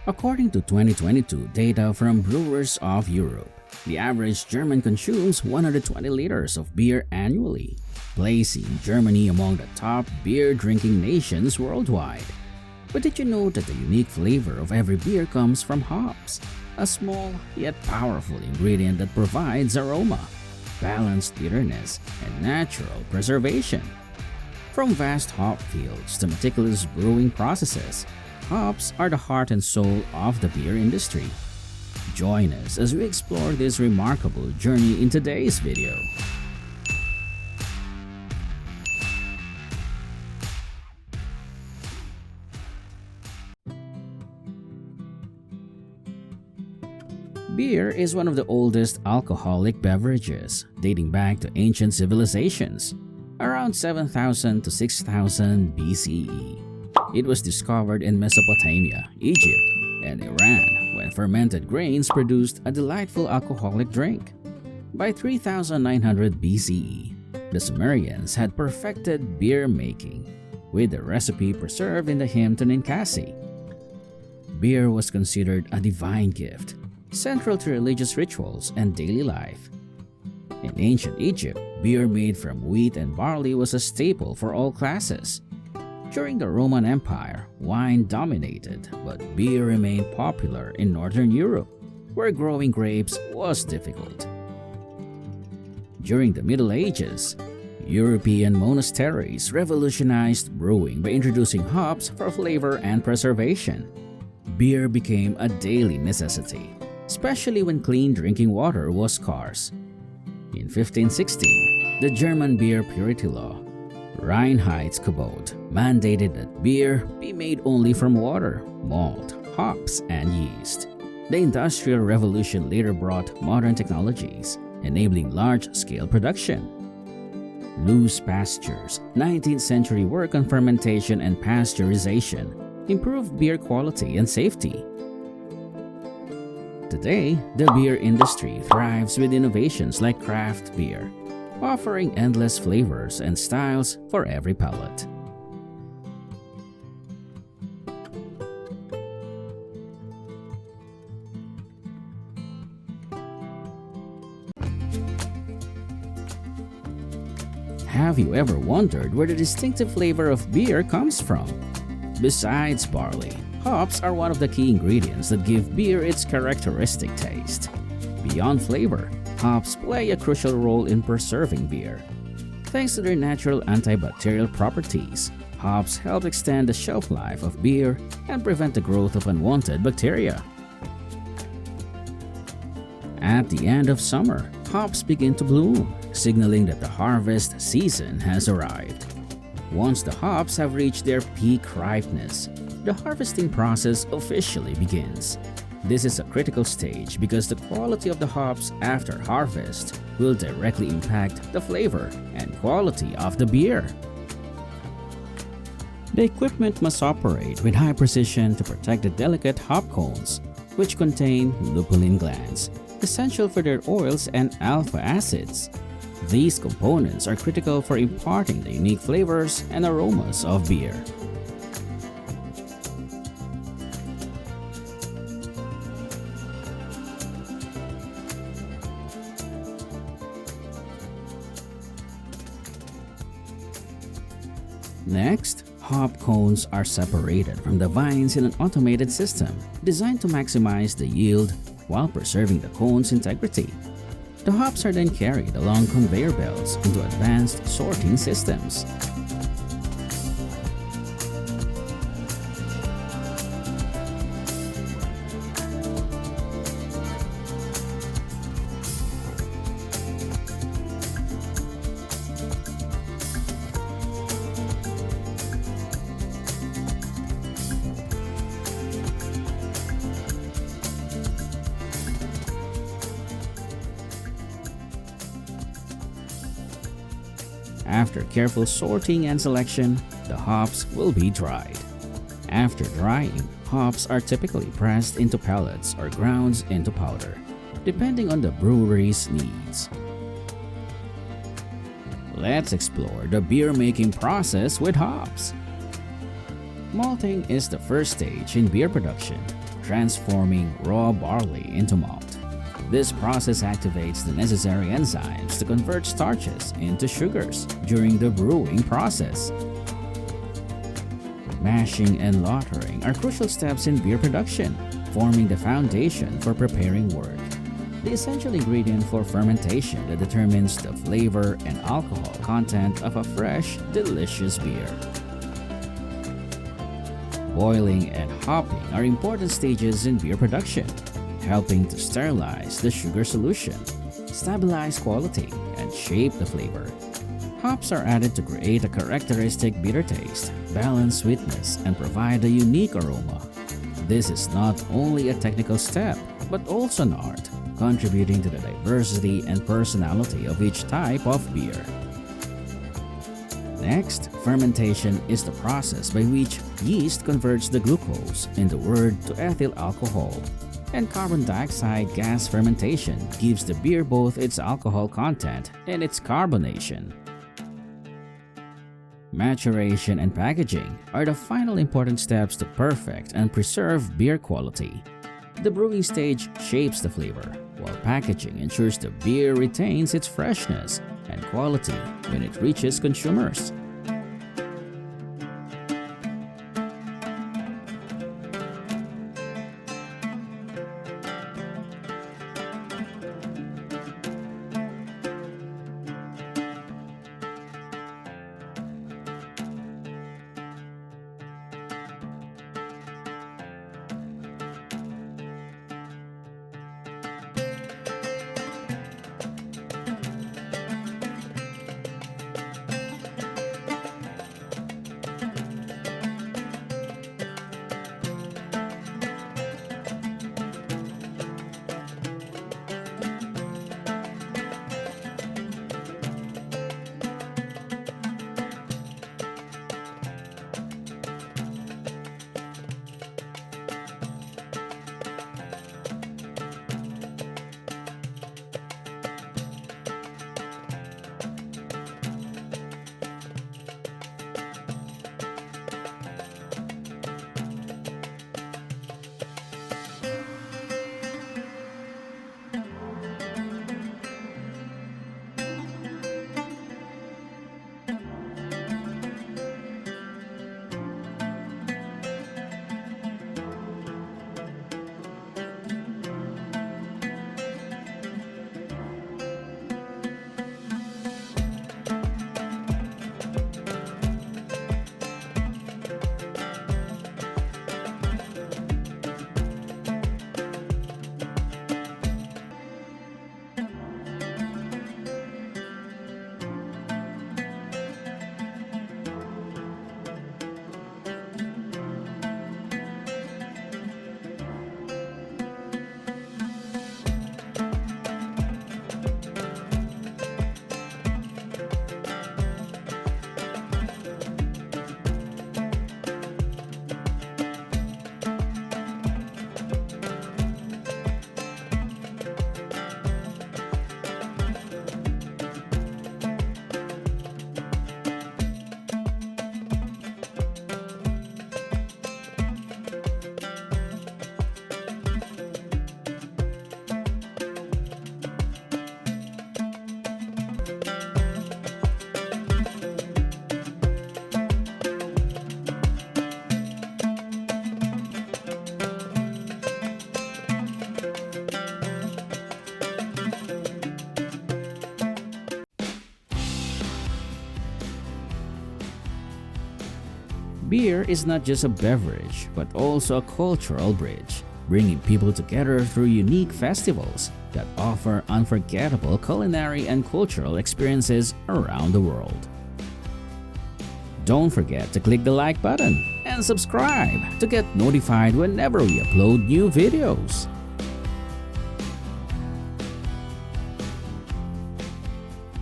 According to 2022 data from Brewers of Europe, the average German consumes 120 liters of beer annually, placing Germany among the top beer drinking nations worldwide. But did you know that the unique flavor of every beer comes from hops, a small yet powerful ingredient that provides aroma, balanced bitterness, and natural preservation? From vast hop fields to meticulous brewing processes, hops are the heart and soul of the beer industry. Join us as we explore this remarkable journey in today's video. Beer is one of the oldest alcoholic beverages, dating back to ancient civilizations, around 7000 to 6000 BCE. It was discovered in Mesopotamia, Egypt, and Iran when fermented grains produced a delightful alcoholic drink. By 3900 BCE, the Sumerians had perfected beer making, with the recipe preserved in the hymn to Ninkasi. Beer was considered a divine gift, central to religious rituals and daily life. In ancient Egypt, beer made from wheat and barley was a staple for all classes. During the Roman Empire, wine dominated, but beer remained popular in Northern Europe, where growing grapes was difficult. During the Middle Ages, European monasteries revolutionized brewing by introducing hops for flavor and preservation. Beer became a daily necessity, especially when clean drinking water was scarce. In 1516, the German beer purity law, Reinheitsgebot, mandated that beer be made only from water, malt, hops, and yeast. The Industrial Revolution later brought modern technologies, enabling large-scale production. Loose pastures, 19th century work on fermentation and pasteurization, improved beer quality and safety. Today, the beer industry thrives with innovations like craft beer, offering endless flavors and styles for every palate. Have you ever wondered where the distinctive flavor of beer comes from? Besides barley, hops are one of the key ingredients that give beer its characteristic taste. Beyond flavor, hops play a crucial role in preserving beer. Thanks to their natural antibacterial properties, hops help extend the shelf life of beer and prevent the growth of unwanted bacteria. At the end of summer, hops begin to bloom, signaling that the harvest season has arrived. Once the hops have reached their peak ripeness, the harvesting process officially begins. This is a critical stage because the quality of the hops after harvest will directly impact the flavor and quality of the beer. The equipment must operate with high precision to protect the delicate hop cones, which contain lupulin glands, essential for their oils and alpha acids. These components are critical for imparting the unique flavors and aromas of beer. Next, hop cones are separated from the vines in an automated system designed to maximize the yield while preserving the cone's integrity. The hops are then carried along conveyor belts into advanced sorting systems. After careful sorting and selection, the hops will be dried. After drying, hops are typically pressed into pellets or ground into powder, depending on the brewery's needs. Let's explore the beer making process with hops. Malting is the first stage in beer production. transforming raw barley into malt. This process activates the necessary enzymes to convert starches into sugars during the brewing process. Mashing and lautering are crucial steps in beer production, forming the foundation for preparing wort, the essential ingredient for fermentation that determines the flavor and alcohol content of a fresh, delicious beer. Boiling and hopping are important stages in beer production, helping to sterilize the sugar solution, stabilize quality, and shape the flavor. Hops are added to create a characteristic bitter taste, balance sweetness, and provide a unique aroma. This is not only a technical step, but also an art, contributing to the diversity and personality of each type of beer. Next, fermentation is the process by which yeast converts the glucose in the wort to ethyl alcohol, and carbon dioxide gas fermentation gives the beer both its alcohol content and its carbonation. Maturation and packaging are the final important steps to perfect and preserve beer quality. The brewing stage shapes the flavor, while packaging ensures the beer retains its freshness and quality when it reaches consumers. Beer is not just a beverage, but also a cultural bridge, bringing people together through unique festivals that offer unforgettable culinary and cultural experiences around the world. Don't forget to click the like button and subscribe to get notified whenever we upload new videos.